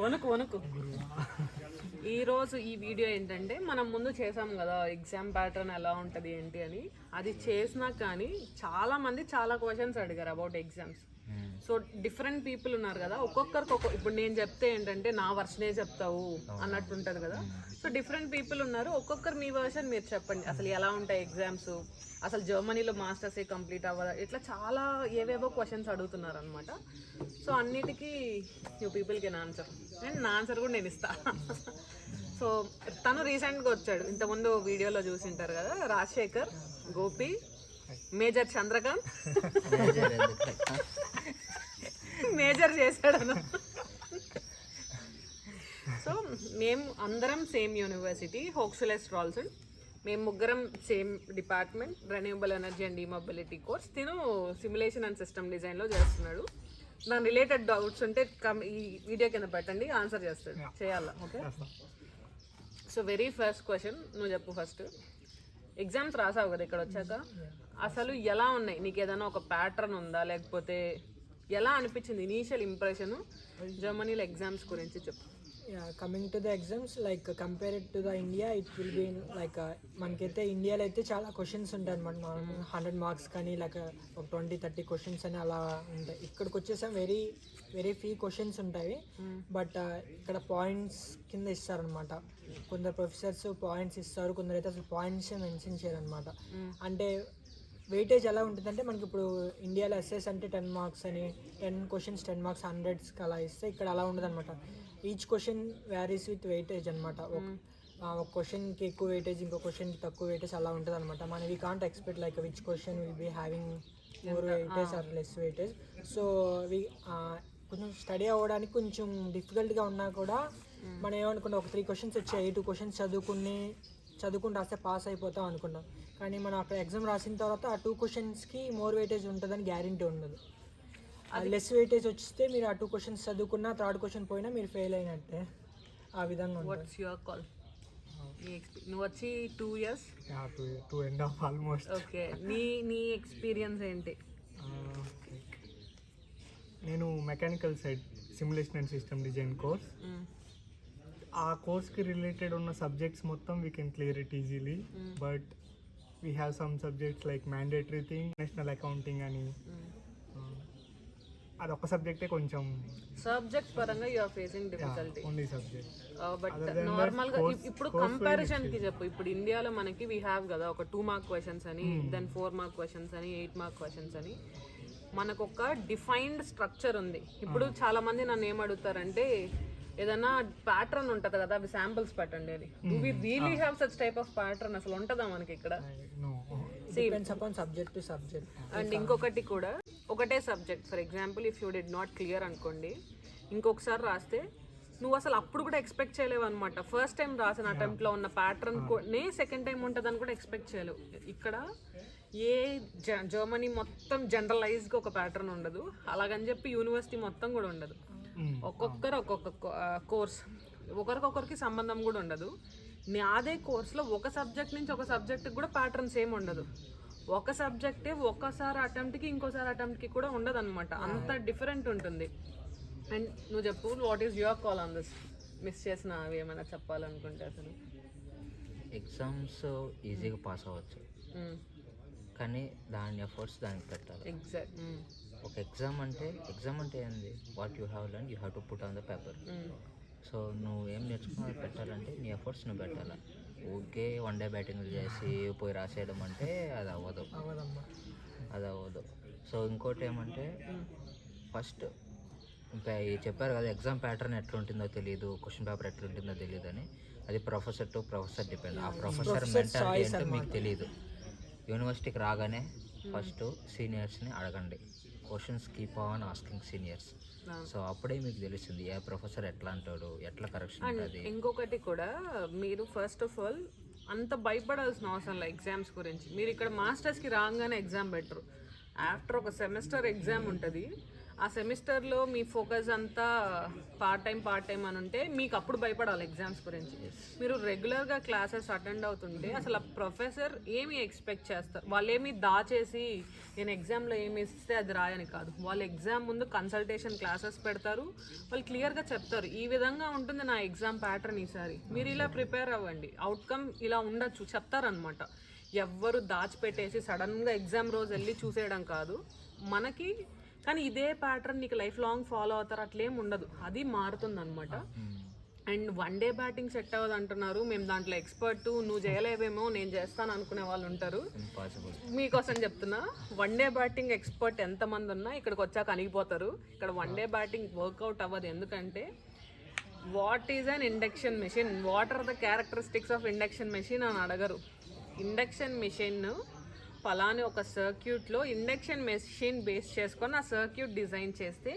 వణుకు ఈరోజు ఈ వీడియో ఏంటంటే మనం ముందు చేసాం కదా ఎగ్జామ్ ప్యాటర్న్ ఎలా ఉంటుంది ఏంటి అని. అది చేసినా కానీ చాలా మంది చాలా క్వశ్చన్స్ అడిగారు about exams. So different people ఉన్నారు కదా, ఒక్కొక్కరికి ఇప్పుడు నేను చెప్తే ఏంటంటే నా వర్షనే చెప్తావు అన్నట్టు ఉంటుంది కదా. సో డిఫరెంట్ పీపుల్ ఉన్నారు, ఒక్కొక్కరు మీ వర్షన్ మీరు చెప్పండి. అసలు ఎలా ఉంటాయి ఎగ్జామ్స్, అసలు జర్మనీలో మాస్టర్సే కంప్లీట్ అవ్వదా, ఇట్లా చాలా ఏవేవో క్వశ్చన్స్ అడుగుతున్నారు అనమాట. సో అన్నిటికీ you people can answer and నా ఆన్సర్ కూడా నేను ఇస్తా. సో తను రీసెంట్గా వచ్చాడు, ఇంతకుముందు వీడియోలో చూసింటారు కదా, రాజశేఖర్, గోపి, మేజర్ చంద్రకాంత్ మేజర్ చేశాడను. సో మేము అందరం సేమ్ యూనివర్సిటీ, హోక్స్లే స్ట్రాల్సన్. మేము ముగ్గురం same department, renewable energy and డీమొబిలిటీ కోర్స్. తిను సిమ్యులేషన్ అండ్ సిస్టమ్ డిజైన్లో చేస్తున్నాడు. దాని రిలేటెడ్ డౌట్స్ ఉంటే ఈ వీడియో కింద పెట్టండి, ఆన్సర్ చేయాలా. Okay, so very first question నువ్వు చెప్పు. ఫస్ట్ ఎగ్జామ్స్ రాసావు కదా ఇక్కడ వచ్చాక, అసలు ఎలా ఉన్నాయి నీకు? ఏదైనా ఒక ప్యాటర్న్ ఉందా, లేకపోతే ఎలా అనిపించింది ఇనీషియల్ ఇంప్రెషన్ జర్మనీలో ఎగ్జామ్స్ గురించి చెప్పు. Coming to the exams, like compared to the India, it will be like మనకైతే ఇండియాలో అయితే చాలా క్వశ్చన్స్ ఉంటాయి అనమాట. 100 మార్క్స్ కానీ లైక్ ఒక 20-30 క్వశ్చన్స్ అని అలా ఉంటాయి. ఇక్కడికి వచ్చేసాం వెరీ ఫ్యూ క్వశ్చన్స్ ఉంటాయి. బట్ ఇక్కడ పాయింట్స్ కింద ఇస్తారనమాట. కొందరు ప్రొఫెసర్స్ పాయింట్స్ ఇస్తారు, కొందరు అయితే అసలు పాయింట్స్ మెన్షన్ చేయరనమాట. అంటే వెయిటేజ్ ఎలా ఉంటుందంటే మనకి ఇప్పుడు ఇండియాలో ఎస్ఎస్ అంటే 10 మార్క్స్ అని 10 క్వశ్చన్స్ 10 మార్క్స్ 100కి అలా ఇస్తే ఇక్కడ అలా ఉండదు అనమాట. Each question varies with weightage అనమాట. ఒక క్వశ్చన్కి ఎక్కువ వెయిటేజ్, ఇంకో క్వశ్చన్కి తక్కువ వెయిటేజ్ అలా ఉంటుంది అనమాట. మన we can't expect like which question will be having more weightage or less weightage. So కొంచెం స్టడీ అవ్వడానికి కొంచెం డిఫికల్ట్గా ఉన్నా కూడా మనం ఏమనుకుంటాం, ఒక 3 క్వశ్చన్స్ వచ్చాయి, 2 క్వశ్చన్స్ చదువుకుని రాస్తే పాస్ అయిపోతాం అనుకుంటాం. కానీ మనం అక్కడ ఎగ్జామ్ రాసిన తర్వాత ఆ 2 క్వశ్చన్స్కి మోర్ వెయిటేజ్ ఉంటుందని గ్యారంటీ ఉండదు. లెస్ వెయిటేజ్ వచ్చిస్తే మీరు ఆ 2 క్వశ్చన్స్ చదువుకున్నా, 3rd క్వశ్చన్ పోయినా మీరు ఫెయిల్ అయినట్టే. ఆ విధంగా వాట్స్ యువర్ కాల్? నువ్వు వచ్చి 2 years, 2.5 ఆల్మోస్ట్. ఓకే, నీ ఎక్స్పీరియన్స్ ఏంటి? నేను mechanical side simulation and system design course. ఆ కోర్స్కి రిలేటెడ్ ఉన్న సబ్జెక్ట్స్ మొత్తం we can clear it easily. But we have some subjects like mandatory thing, national accounting అని. అదొక సబ్జెక్టే కొంచెం సబ్జెక్ట్ పరంగా you are facing difficulty. Only subject. But normal గా ఇప్పుడు కంపారిజన్ కి చెప్పు. ఇప్పుడు ఇండియాలో మనకి వీ హ్యావ్ కదా ఒక 2 మార్క్ క్వశ్చన్స్ అని, దెన్ 4 మార్క్ క్వశ్చన్స్ అని, 8 మార్క్ క్వశ్చన్స్ అని, మనకు ఒక డిఫైన్డ్ స్ట్రక్చర్ ఉంది. ఇప్పుడు చాలా మంది నన్ను ఏం అడుగుతారంటే, ఏదైనా ప్యాటర్న్ ఉంటుంది కదా, అవి శాంపిల్స్ పెట్టండి అని. Do we really have such type of pattern? అసలు ఉంటుందా మనకి ఇక్కడ? Subject to subject. అండ్ ఇంకొకటి కూడా, ఒకటే subject for example if you did not clear అనుకోండి, ఇంకొకసారి రాస్తే నువ్వు అసలు అప్పుడు కూడా ఎక్స్పెక్ట్ చేయలేవు అనమాట. ఫస్ట్ టైం రాసిన అటెంప్ట్లో ఉన్న ప్యాటర్న్ నే సెకండ్ టైం ఉంటుందని కూడా ఎక్స్పెక్ట్ చేయలేవు. ఇక్కడ జర్మనీ మొత్తం జనరలైజ్గా ఒక ప్యాటర్న్ ఉండదు, అలాగని చెప్పి యూనివర్సిటీ మొత్తం కూడా ఉండదు. ఒక్కొక్కరు ఒక్కొక్క కోర్స్, ఒకరికొకరికి సంబంధం కూడా ఉండదు. అదే కోర్సులో ఒక సబ్జెక్ట్ నుంచి ఒక సబ్జెక్ట్కి కూడా ప్యాటర్న్స్ ఏమి ఉండదు. ఒక సబ్జెక్టే ఒకసారి అటెంప్ట్కి ఇంకోసారి అటెంప్ట్కి కూడా ఉండదు అనమాట. అంత డిఫరెంట్ ఉంటుంది. అండ్ నువ్వు చెప్పు, what is your call on this? Miss చేసిన అవి ఏమైనా చెప్పాలనుకుంటే? అసలు ఎగ్జామ్స్ ఈజీగా పాస్ అవ్వచ్చు, కానీ దాని ఎఫర్ట్స్ దానికి పెట్టాలి. ఎగ్జాక్ట్. ఒక ఎగ్జామ్ అంటే ఏంది? What you have learn you have to put on the paper. So నువ్వు ఏం నేర్చుకున్నా పెట్టాలంటే నీ ఎఫర్ట్స్ నువ్వు పెట్టాలి. ఓకే, 1 డే బ్యాటింగ్లు చేసి పోయి రాసేయడం అంటే అది అవ్వదు. సో ఇంకోటి ఏమంటే, ఫస్ట్ ఇంకా చెప్పారు కదా ఎగ్జామ్ ప్యాటర్న్ ఎట్లుంటుందో తెలియదు, క్వశ్చన్ పేపర్ ఎట్లుంటుందో తెలియదు అని. అది ప్రొఫెసర్ టు ప్రొఫెసర్ డిపెండ్. ఆ ప్రొఫెసర్ మెంటాలిటీ అంటే మీకు తెలియదు. యూనివర్సిటీకి రాగానే ఫస్ట్ సీనియర్స్ని అడగండి, questions keep on asking seniors. So అప్పుడే మీకు తెలుస్తుంది ఏ ప్రొఫెసర్ ఎట్లా అంటాడు, ఎట్లా కరెక్షన్ ఉంటుంది. ఇంకొకటి కూడా, మీరు ఫస్ట్ ఆఫ్ ఆల్ అంత భయపడాల్సిన అవసరం లేదు ఎగ్జామ్స్ గురించి. మీరు ఇక్కడ మాస్టర్స్కి రాగానే ఎగ్జామ్ పెట్టరు. ఆఫ్టర్ ఒక సెమిస్టర్ ఎగ్జామ్ ఉంటుంది. ఆ సెమిస్టర్లో మీ ఫోకస్ అంతా పార్ట్ టైం అని ఉంటే మీకు అప్పుడు భయపడాలి ఎగ్జామ్స్ గురించి. మీరు రెగ్యులర్గా క్లాసెస్ అటెండ్ అవుతుంటే అసలు ఆ ప్రొఫెసర్ ఏమి ఎక్స్పెక్ట్ చేస్తారు, వాళ్ళు ఏమి దాచేసి నేను ఎగ్జామ్లో ఏమి ఇస్తే అది రాయని కాదు. వాళ్ళు ఎగ్జామ్ ముందు కన్సల్టేషన్ క్లాసెస్ పెడతారు, వాళ్ళు క్లియర్గా చెప్తారు ఈ విధంగా ఉంటుంది నా ఎగ్జామ్ ప్యాటర్న్ ఈసారి, మీరు ఇలా ప్రిపేర్ అవ్వండి, అవుట్కమ్ ఇలా ఉండొచ్చు చెప్తారనమాట. ఎవ్వరు దాచిపెట్టేసి సడన్గా ఎగ్జామ్ రోజు వెళ్ళి చూసేయడం కాదు మనకి. కానీ ఇదే ప్యాటర్న్ నీకు లైఫ్ లాంగ్ ఫాలో అవుతారు అట్లేం ఉండదు, అది మారుతుంది అనమాట. And one day batting set అవ్వదు అంటున్నారు, మేము దాంట్లో ఎక్స్పర్ట్, నువ్వు చేయలేవేమో నేను చేస్తాను అనుకునే వాళ్ళు ఉంటారు. మీకోసం చెప్తున్నా, వన్ డే బ్యాటింగ్ ఎక్స్పర్ట్ ఎంతమంది ఉన్నా ఇక్కడికి వచ్చాక అనిగిపోతారు. ఇక్కడ వన్ డే బ్యాటింగ్ వర్కౌట్ అవ్వదు, ఎందుకంటే what is an induction machine, what are the characteristics of induction machine అని అడగరు. ఇండక్షన్ మెషిన్ పలాని ఒక సర్క్యూట్లో ఇండక్షన్ మెషిన్ బేస్ చేసుకొని ఆ సర్క్యూట్ డిజైన్ చేస్తే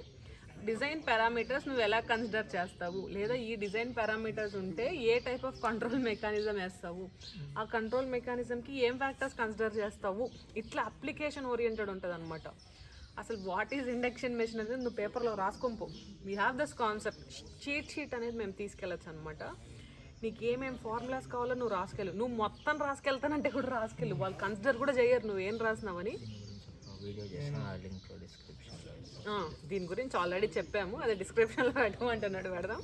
డిజైన్ పారామీటర్స్ నువ్వు ఎలా కన్సిడర్ చేస్తావు, లేదా ఈ డిజైన్ పారామీటర్స్ ఉంటే ఏ టైప్ ఆఫ్ కంట్రోల్ మెకానిజం వేస్తావు, ఆ కంట్రోల్ మెకానిజంకి ఏం ఫ్యాక్టర్స్ కన్సిడర్ చేస్తావు, ఇట్లా అప్లికేషన్ ఓరియంటెడ్ ఉంటుంది అనమాట. అసలు వాట్ ఈజ్ ఇండక్షన్ మెషిన్ అనేది నువ్వు పేపర్లో రాసుకోపో. We have this concept, cheat sheet అనేది మేము తీసుకెళ్ళచ్చు అనమాట. నీకు ఏమేమి ఫార్ములాస్ కావాలో నువ్వు రాసుకెళ్ళు, నువ్వు మొత్తం రాసుకెళ్తానంటే కూడా రాసుకెళ్ళు, వాళ్ళు కన్సిడర్ కూడా చేయరు నువ్వేం రాసినావని. దీని గురించి ఆల్రెడీ చెప్పాము, అది డిస్క్రిప్షన్లో పెట్టమంటున్నాడు, పెడదాం.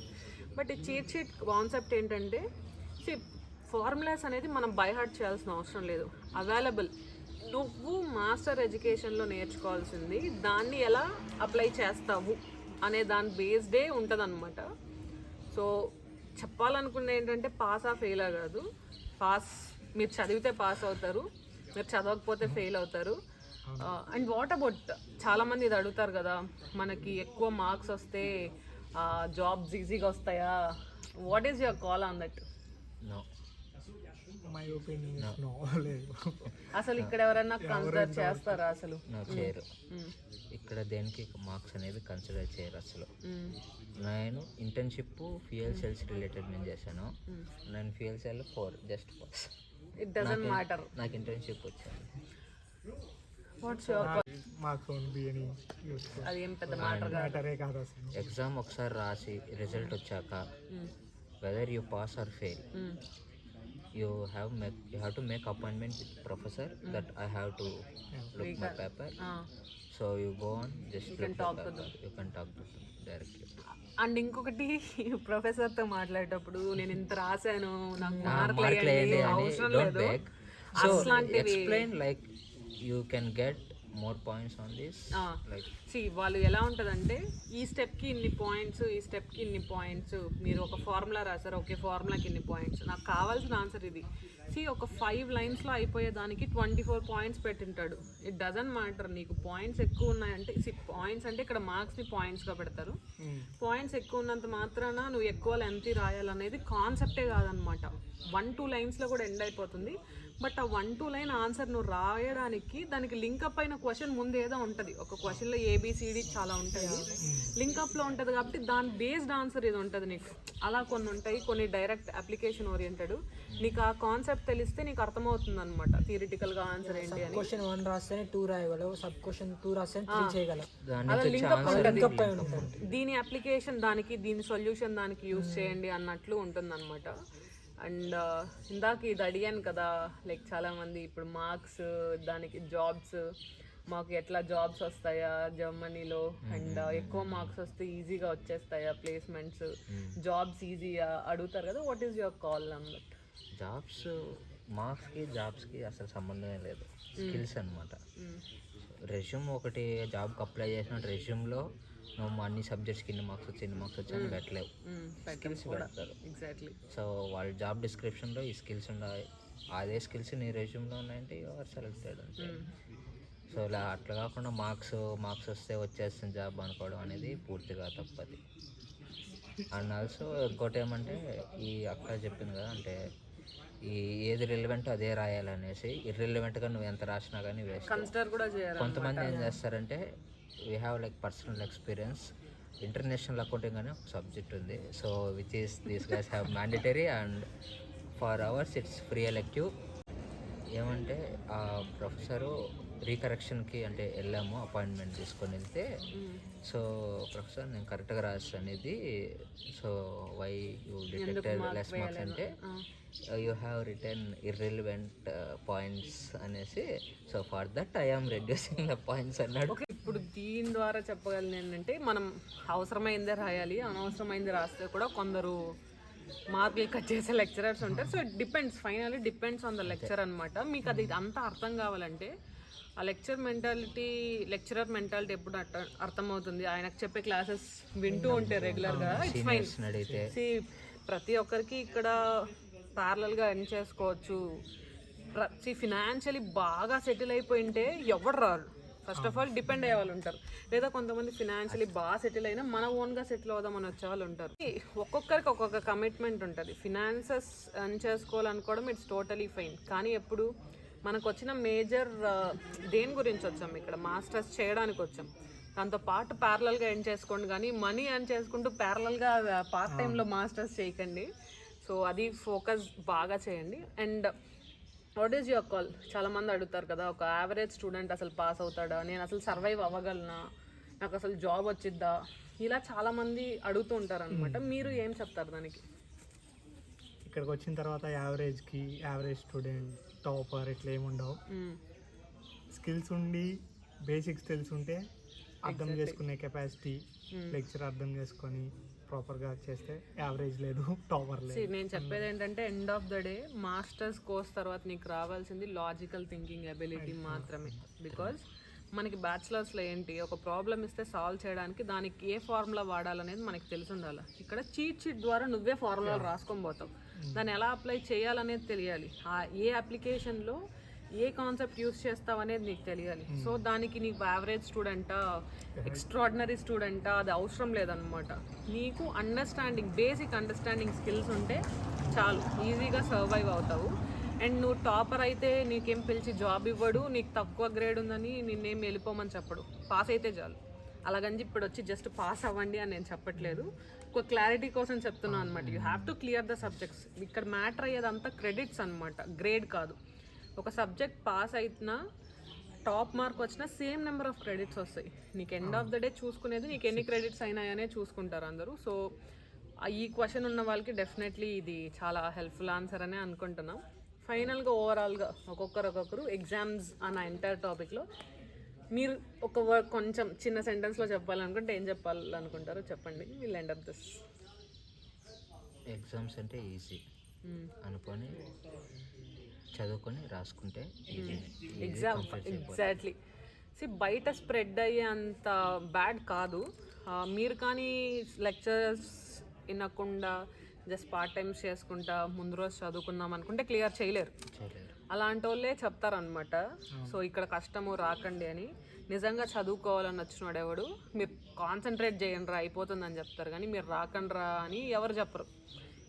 బట్ ఈ చీట్ షీట్ కాన్సెప్ట్ ఏంటంటే, ఫార్ములాస్ అనేది మనం బై హార్ట్ చేయాల్సిన అవసరం లేదు, అవైలబుల్. నువ్వు మాస్టర్ ఎడ్యుకేషన్లో నేర్చుకోవాల్సింది దాన్ని ఎలా అప్లై చేస్తావు అనే దాని బేస్డే ఉంటుంది అనమాట. సో చెప్పాలనుకున్న ఏంటంటే పాస్ ఆ ఫెయిల్ కాదు, పాస్ మీరు చదివితే పాస్ అవుతారు, మీరు చదవకపోతే ఫెయిల్ అవుతారు. అండ్ వాట్ అబౌట్, చాలామంది ఇది అడుగుతారు కదా, మనకి ఎక్కువ మార్క్స్ వస్తే జాబ్స్ ఈజీగా వస్తాయా, what is your call on that? My opinion no, లేదు. అసలు ఇక్కడ ఎవరైనా కన్సిడర్ చేస్తారా? అసలు చేయరు. ఇక్కడ దేనికి మార్క్స్ అనేది కన్సిడర్ చేయరు అసలు. నేను ఇంటర్న్షిప్ ఫ్యూయల్ సెల్స్ రిలేటెడ్ నేను చేశాను, నేను fuel cell 4 just pass. It doesn't matter. నాకు ఇంటర్న్షిప్ వచ్చింది. What's your marks won't be any useful, అది ఏం పెద్ద మ్యాటరే కాదు అసలు. ఎగ్జామ్ ఒకసారి రాసి రిజల్ట్ వచ్చాక whether you pass or fail, you have to make appointment with professor that I have to look my paper. So you go on, just you can talk to them. You can talk to them directly. And ఇంకొకటి, ప్రొఫెసర్తో మాట్లాడేటప్పుడు నేను ఇంత రాశాను నాకు మార్కులు వేయండి అవసరం don't లేదు, beg. So explain like you can get more points on this. Like వాళ్ళు ఎలా ఉంటుందంటే, ఈ స్టెప్కి ఇన్ని పాయింట్స్, ఈ స్టెప్కి ఇన్ని పాయింట్స్, మీరు ఒక ఫార్ములా రాశారు, ఓకే ఫార్ములాకి ఇన్ని పాయింట్స్, నాకు కావాల్సిన ఆన్సర్ ఇది. ఒక 5 లైన్స్లో అయిపోయేదానికి 24 పాయింట్స్ పెట్టింటాడు. ఇట్ డజంట్ మ్యాటర్, నీకు పాయింట్స్ ఎక్కువ ఉన్నాయంటే, పాయింట్స్ అంటే ఇక్కడ మార్క్స్ని పాయింట్స్గా పెడతారు. పాయింట్స్ ఎక్కువ ఉన్నంత మాత్రాన నువ్వు ఎక్కువ లెంత్ రాయాలనేది కాన్సెప్టే కాదనమాట. 1-2 లైన్స్లో కూడా ఎండ్ అయిపోతుంది. బట్ ఆ 1-2 లైన్ ఆన్సర్ నువ్వు రాయడానికి దానికి లింకప్ అయిన క్వశ్చన్ ముందు ఏదో ఉంటుంది. ఒక క్వశ్చన్లో ABCD చాలా ఉంటుంది, లింకప్లో ఉంటుంది కాబట్టి దాని బేస్డ్ ఆన్సర్ ఇది ఉంటుంది నీకు. అలా కొన్ని ఉంటాయి, కొన్ని డైరెక్ట్ అప్లికేషన్ ఓరియంటెడ్. నీకు ఆ కాన్సెప్ట్ తెలిస్తే నీకు అర్థమవుతుంది అనమాట థియరిటికల్గా ఆన్సర్ ఏంటి అని. క్వశ్చన్ 1 రాస్తేనే 2 రాయగలవు, సబ్ క్వశ్చన్ 2 రాస్తేనే 3 చేయగలవు. అలా లింకప్ ఉంటుంది, దీని అప్లికేషన్ దానికి, దీని సొల్యూషన్ దానికి యూజ్ చేయండి అన్నట్లు ఉంటుంది అనమాట. అండ్ ఇందాక ఇది అడిగాను కదా, లైక్ చాలామంది ఇప్పుడు మార్క్స్ దానికి జాబ్స్, మాకు ఎట్లా జాబ్స్ వస్తాయా జర్మనీలో, అండ్ ఎక్కువ మార్క్స్ వస్తే ఈజీగా వచ్చేస్తాయా ప్లేస్మెంట్స్, జాబ్స్ ఈజీగా అడుగుతారు కదా. What is your call on that? Jobs మార్క్స్కి జాబ్స్కి అసలు సంబంధమే లేదు, స్కిల్స్ అనమాట. రెజ్యూమ్ ఒకటి జాబ్కి అప్లై చేసిన రెజ్యూమ్లో నువ్వు అన్ని సబ్జెక్ట్స్కి ఇన్ని మార్క్స్ వచ్చి అని పెట్టలేవు, స్కిల్స్ పెడతారు. ఎగ్జాక్ట్లీ. సో వాళ్ళ జాబ్ డిస్క్రిప్షన్లో ఈ స్కిల్స్ ఉన్నాయి, అదే స్కిల్స్ నీ రెజ్యూమ్లో ఉన్నాయంటే యు ఆర్ సెలెక్టెడ్ అంతే. సో ఇలా అట్లా కాకుండా మార్క్స్ వస్తే వచ్చేస్తుంది జాబ్ అనుకోవడం అనేది పూర్తిగా తప్పది. అండ్ ఆల్సో ఇంకోటి ఏమంటే, ఈ అక్క చెప్పింది కదా, అంటే ఈ ఏది రిలవెంట్ అదే రాయాలనేసి, ఇర్రిలవెంట్గా నువ్వు ఎంత రాసినా కానీ వేస్ట్. కన్సిడర్ కూడా చేయాలి. కొంతమంది ఏం చేస్తారంటే, we have like personal experience, international accounting అనే ఒక సబ్జెక్ట్ ఉంది. So which is these guys have mandatory and for hours it's free elective. ఏమంటే ఆ ప్రొఫెసరు రీకరెక్షన్కి అంటే వెళ్ళాము, అపాయింట్మెంట్ తీసుకొని వెళ్తే సో ప్రొఫెసర్ నేను కరెక్ట్గా రాసి అనేది, so why you detected less marks అంటే you have written irrelevant points అనేసి, so for that I am reducing the points అన్నాడు. ఓకే, ఇప్పుడు దీని ద్వారా చెప్పగలను ఏంటంటే మనం అవసరమైందే రాయాలి, అనవసరమైంది రాస్తే కూడా కొందరు మార్కులు కట్ చేసే లెక్చరర్స్ ఉంటారు. So it depends, finally depends on the lecture అనమాట. మీకు అది అంతా అర్థం కావాలంటే ఆ లెక్చరర్ మెంటాలిటీ ఎప్పుడు అర్థమవుతుంది, ఆయనకు చెప్పే క్లాసెస్ వింటూ ఉంటే రెగ్యులర్గా ఇట్స్ ఫైన్. See, ప్రతి ఒక్కరికి ఇక్కడ ప్యారలల్గా ఎర్న్ చేసుకోవచ్చు. ఫినాన్షియలీ బాగా సెటిల్ అయిపోయింటే ఎవరు రారు. ఫస్ట్ ఆఫ్ ఆల్ డిపెండ్ అయ్యే వాళ్ళు ఉంటారు, లేదా కొంతమంది ఫినాన్షియలీ బాగా సెటిల్ అయినా మన ఓన్గా సెటిల్ అవుదామని వచ్చే వాళ్ళు ఉంటారు. ఒక్కొక్కరికి ఒక్కొక్క కమిట్మెంట్ ఉంటుంది. ఫినాన్సెస్ ఎర్న్ చేసుకోవాలనుకోవడం ఇట్స్ టోటలీ ఫైన్. కానీ ఎప్పుడు మనకు వచ్చిన మేజర్ దేని గురించి వచ్చాం, ఇక్కడ మాస్టర్స్ చేయడానికి వచ్చాం. దాంతో పాటు ప్యారలల్గా ఎర్న్ చేసుకోండి, కానీ మనీ ఎర్న్ చేసుకుంటూ ప్యారలల్గా పార్ట్ టైంలో మాస్టర్స్ చేయకండి. సో అది ఫోకస్ బాగా చేయండి. And what is your call? చాలామంది అడుగుతారు కదా, ఒక యావరేజ్ స్టూడెంట్ అసలు పాస్ అవుతాడా, నేను అసలు సర్వైవ్ అవ్వగలనా, నాకు అసలు జాబ్ వచ్చిద్దా, ఇలా చాలామంది అడుగుతూ ఉంటారు అనమాట. మీరు ఏం చెప్తారు దానికి? ఇక్కడికి వచ్చిన తర్వాత యావరేజ్ స్టూడెంట్, టాపర్ ఇట్లా ఏముండవు. స్కిల్స్ ఉండి బేసిక్స్ తెలుసుంటే అర్థం చేసుకునే కెపాసిటీ, లెక్చర్ అర్థం చేసుకొని ప్రాపర్గా చేస్తే యావరేజ్ లేదు, టాపర్ లేదు. నేను చెప్పేది ఏంటంటే end of the day masters course తర్వాత నీకు రావాల్సింది లాజికల్ థింకింగ్ ఎబిలిటీ మాత్రమే. బికాజ్ మనకి బ్యాచిలర్స్లో ఏంటి, ఒక ప్రాబ్లమ్ ఇస్తే సాల్వ్ చేయడానికి దానికి ఏ ఫార్ములా వాడాలనేది మనకి తెలిసి ఉండాలి. ఇక్కడ చీట్ ద్వారా నువ్వే ఫార్ములాలు రాసుకొని పోతావు, దాన్ని ఎలా అప్లై చేయాలనేది తెలియాలి. ఏ అప్లికేషన్లో ఏ కాన్సెప్ట్ యూస్ చేస్తావు అనేది నీకు తెలియాలి. సో దానికి నీకు యావరేజ్ స్టూడెంటా, ఎక్స్ట్రాడినరీ స్టూడెంటా, అది అవసరం లేదనమాట. నీకు బేసిక్ అండర్స్టాండింగ్ స్కిల్స్ ఉంటే చాలు, ఈజీగా సర్వైవ్ అవుతావు. అండ్ నువ్వు టాపర్ అయితే నీకేం పిలిచి జాబ్ ఇవ్వడు, నీకు తక్కువ గ్రేడ్ ఉందని నిన్నేం వెళ్ళిపోమని చెప్పడు, పాస్ అయితే చాలు. అలాగని ఇప్పుడు వచ్చి జస్ట్ పాస్ అవ్వండి అని నేను చెప్పట్లేదు, ఒక క్లారిటీ కోసం చెప్తున్నాను అనమాట. You have to clear the subjects. ఇక్కడ మ్యాటర్ అయ్యేదంతా క్రెడిట్స్ అనమాట, గ్రేడ్ కాదు. ఒక సబ్జెక్ట్ పాస్ అయినా టాప్ మార్క్ వచ్చినా సేమ్ నెంబర్ ఆఫ్ క్రెడిట్స్ వస్తాయి. నీకు ఎండ్ ఆఫ్ ద డే చూసుకునేది నీకు ఎన్ని క్రెడిట్స్ అయినాయనే చూసుకుంటారు అందరూ. సో ఈ క్వశ్చన్ ఉన్న వాళ్ళకి డెఫినెట్లీ ఇది చాలా హెల్ప్ఫుల్ ఆన్సర్ అనే అనుకుంటున్నాం. ఫైనల్గా ఓవరాల్గా ఒక్కొక్కరు ఎగ్జామ్స్ అన్న ఎంటైర్ టాపిక్లో మీరు కొంచెం చిన్న సెంటెన్స్లో చెప్పాలనుకుంటే ఏం చెప్పాలనుకుంటారో చెప్పండి. Will end up this. Exams అంటే ఈజీ అనుకొని చదువుకొని రాసుకుంటే ఎగ్జాక్ట్లీ. బయట స్ప్రెడ్ అయ్యే అంత బ్యాడ్ కాదు. మీరు కానీ లెక్చరర్స్ వినకుండా జస్ట్ పార్ట్ టైమ్స్ చేసుకుంటా ముందు రోజు చదువుకుందాం అనుకుంటే క్లియర్ చేయలేరు. అలాంటి వాళ్ళే చెప్తారనమాట, సో ఇక్కడ కష్టము రాకండి అని. నిజంగా చదువుకోవాలని వచ్చినాడు ఎవడు మీరు కాన్సన్ట్రేట్ చేయండి రా అయిపోతుందని చెప్తారు, కానీ మీరు రాకండి రా అని ఎవరు చెప్పరు.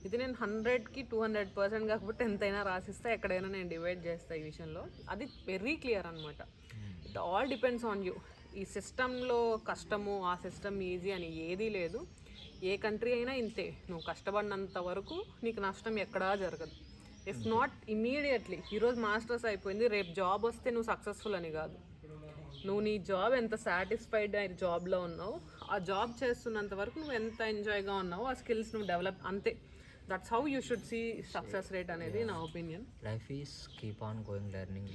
ఇది నేను 100కి 200% కాకపోతే ఎంతైనా రాసిస్తా, ఎక్కడైనా నేను డివైడ్ చేస్తాను ఈ విషయంలో. అది వెరీ క్లియర్ అనమాట. It all depends on you. ఈ సిస్టంలో కష్టము, ఆ సిస్టమ్ ఈజీ అని ఏదీ లేదు. ఏ కంట్రీ అయినా ఇంతే, నువ్వు కష్టపడినంత వరకు నీకు నష్టం ఎక్కడా జరగదు. ఇఫ్ నాట్ ఇమీడియట్లీ, ఈరోజు మాస్టర్స్ అయిపోయింది రేపు జాబ్ వస్తే నువ్వు సక్సెస్ఫుల్ అని కాదు. నువ్వు నీ జాబ్ ఎంత సాటిస్ఫైడ్ అయిన జాబ్లో ఉన్నావు, ఆ జాబ్ చేస్తున్నంత వరకు నువ్వు ఎంత ఎంజాయ్గా ఉన్నావు, ఆ స్కిల్స్ నువ్వు డెవలప్, అంతే. That's how you should see success rate అనేది నా opinion. Life is keep on going, learning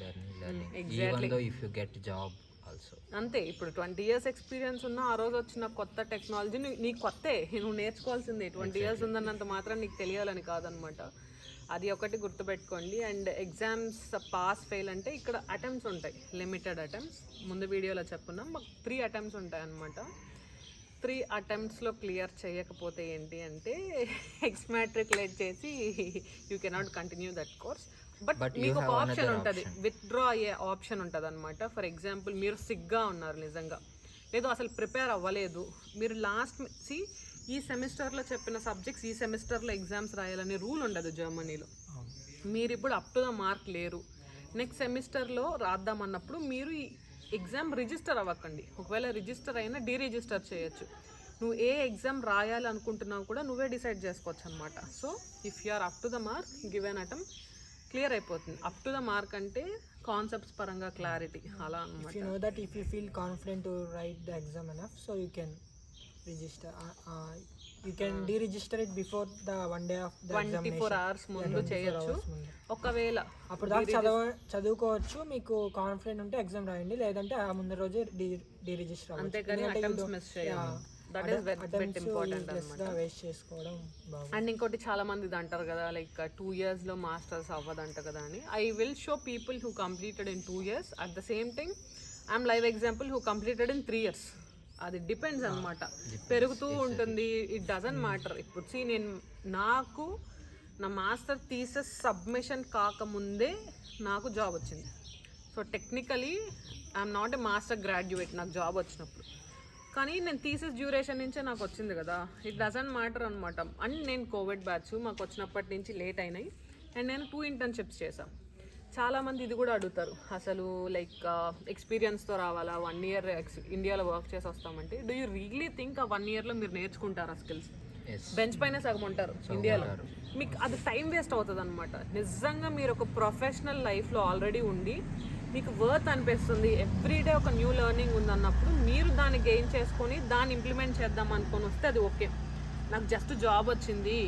even though if you get job also. అంతే. ఇప్పుడు 20 years ఎక్స్పీరియన్స్ ఉన్న ఆ రోజు వచ్చిన కొత్త టెక్నాలజీ నీకు కొత్తే, నువ్వు నేర్చుకోవాల్సిందే. 20 years ఉందన్నంత మాత్రం నీకు తెలియాలని కాదనమాట. అది ఒకటి గుర్తుపెట్టుకోండి. అండ్ ఎగ్జామ్స్ పాస్ ఫెయిల్ అంటే ఇక్కడ అటెంప్ట్స్ ఉంటాయి, లిమిటెడ్ అటెంప్ట్స్. ముందు వీడియోలో చెప్పుకున్నాం, మాకు 3 attempts ఉంటాయి అనమాట. 3 attemptsలో క్లియర్ చేయకపోతే ఏంటి అంటే ఎక్స్మాట్రికులేట్ చేసి you cannot continue that course. But మీకు ఒక ఆప్షన్ ఉంటుంది, విత్డ్రా అయ్యే ఆప్షన్ ఉంటుంది అనమాట. ఫర్ ఎగ్జాంపుల్ మీరు సిగ్గా ఉన్నారు నిజంగా, లేదు అసలు ప్రిపేర్ అవ్వలేదు, మీరు ఈ సెమిస్టర్లో చెప్పిన సబ్జెక్ట్స్ ఈ సెమిస్టర్లో ఎగ్జామ్స్ రాయాలనే రూల్ ఉండదు జర్మనీలో. మీరు ఇప్పుడు అప్ టు ద మార్క్ లేరు, నెక్స్ట్ సెమిస్టర్లో రాద్దామన్నప్పుడు మీరు ఈ ఎగ్జామ్ రిజిస్టర్ అవ్వకండి. ఒకవేళ రిజిస్టర్ అయినా డీరిజిస్టర్ చేయొచ్చు. నువ్వు ఏ ఎగ్జామ్ రాయాలనుకుంటున్నావు కూడా నువ్వే డిసైడ్ చేసుకోవచ్చు అనమాట. So if you are up to the mark, give an attempt, clear అయిపోతుంది. అప్ టు ద మార్క్ అంటే కాన్సెప్ట్స్ పరంగా క్లారిటీ అలా అనమాట. If you know that if you feel confident to write the exam enough, so you can register. You can deregister it before the 1 day of the 24 examination. hours ముందు చేయొచ్చు. ఒకవేళ అప్పుడు దాకా చదువుకోవచ్చు. మీకు కాన్ఫిడెంట్ ఉంటే ఎగ్జామ్ రాయండి, లేదంటే ఆ ముందు రోజే డీరిజిస్టర్ అవ్వచ్చు. అంతేగాని అటెంప్ట్స్ మిస్ చేయాలి. దట్ ఈస్ వెరీ ఇంపార్టెంట్ అనమాట. వేస్ట్ చేసుకోవడం బాగుంది. అండ్ ఇంకోటి చాలా మంది ఇది అంటారు కదా, లైక్ 2 years లో మాస్టర్స్ అవ్వదంట కదా అని. I will show people who completed in 2 years. At the same time I'm live example who completed in 3 years. అది డిపెండ్స్ అనమాట, పెరుగుతూ ఉంటుంది. It doesn't matter. ఇప్పుడు నాకు నా మాస్టర్ థీసిస్ సబ్మిషన్ కాకముందే నాకు జాబ్ వచ్చింది. So technically I'm not a master graduate నాకు జాబ్ వచ్చినప్పుడు, కానీ నేను థీసిస్ డ్యూరేషన్ నుంచే నాకు వచ్చింది కదా. ఇట్ డజంట్ మ్యాటర్ అనమాట. అండ్ నేను కోవిడ్ బ్యాచ్ మాకు వచ్చినప్పటి నుంచి లేట్ అయినాయి. అండ్ నేను 2 internships చేశాను. చాలామంది ఇది కూడా అడుగుతారు, అసలు లైక్ ఎక్స్పీరియన్స్తో రావాలా, 1 year ఇండియాలో వర్క్ చేసి వస్తామంటే డూ యూ రియలీ థింక్ ఆ 1 yearలో మీరు నేర్చుకుంటారా స్కిల్స్? బెంచ్ పైన సగం ఉంటారు ఇండియాలో. మీకు అది టైం వేస్ట్ అవుతుంది అనమాట. నిజంగా మీరు ఒక ప్రొఫెషనల్ లైఫ్లో ఆల్రెడీ ఉండి మీకు వర్త్ అనిపిస్తుంది, ఎవ్రీడే ఒక న్యూ లెర్నింగ్ ఉందన్నప్పుడు మీరు దాన్ని గెయిన్ చేసుకొని దాన్ని ఇంప్లిమెంట్ చేద్దాం అనుకొని వస్తే అది ఓకే. నాకు జస్ట్ జాబ్ వచ్చింది,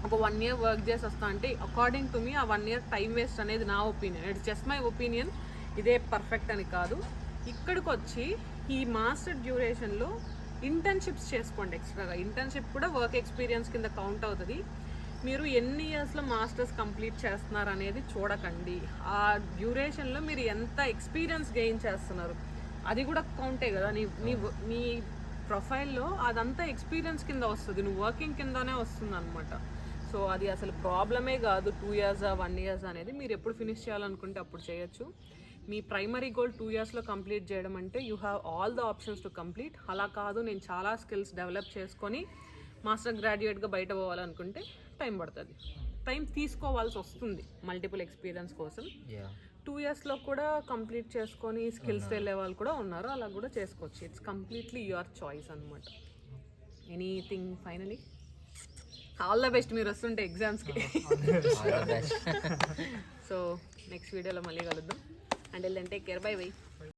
ఒక 1 year వర్క్ చేసి వస్తా అంటే అకార్డింగ్ టు మీ ఆ 1 year టైం వేస్ట్ అనేది నా opinion. It's just my opinion. ఇదే పర్ఫెక్ట్ అని కాదు. ఇక్కడికి వచ్చి ఈ మాస్టర్ డ్యూరేషన్లో ఇంటర్న్షిప్స్ చేసుకోండి. ఎక్స్ట్రాగా ఇంటర్న్షిప్ కూడా వర్క్ ఎక్స్పీరియన్స్ కింద కౌంట్ అవుతుంది. మీరు ఎన్ని ఇయర్స్లో మాస్టర్స్ కంప్లీట్ చేస్తున్నారు అనేది చూడకండి. ఆ డ్యూరేషన్లో మీరు ఎంత ఎక్స్పీరియన్స్ గెయిన్ చేస్తున్నారు అది కూడా కౌంటే కదా. నీ ప్రొఫైల్లో అదంతా ఎక్స్పీరియన్స్ కింద వస్తుంది, నువ్వు వర్కింగ్ కిందనే వస్తుంది అనమాట. సో అది అసలు ప్రాబ్లమే కాదు. 2 years 1 year అనేది మీరు ఎప్పుడు ఫినిష్ చేయాలనుకుంటే అప్పుడు చేయొచ్చు. మీ ప్రైమరీ గోల్ 2 yearsలో కంప్లీట్ చేయడం అంటే you have all the options to complete. అలా కాదు నేను చాలా స్కిల్స్ డెవలప్ చేసుకొని మాస్టర్ గ్రాడ్యుయేట్గా బయట పోవాలనుకుంటే టైం పడుతుంది, టైం తీసుకోవాల్సి వస్తుంది మల్టిపుల్ ఎక్స్పీరియన్స్ కోసం. 2 yearsలో కూడా కంప్లీట్ చేసుకొని స్కిల్స్ వెళ్ళే వాళ్ళు కూడా ఉన్నారు, అలా కూడా చేసుకోవచ్చు. ఇట్స్ కంప్లీట్లీ యువర్ చాయిస్ అనమాట. Anything finally all the best మీరు వస్తుంటే ఎగ్జామ్స్కి. సో నెక్స్ట్ వీడియోలో మళ్ళీ కలుద్దాం. And take care, by by.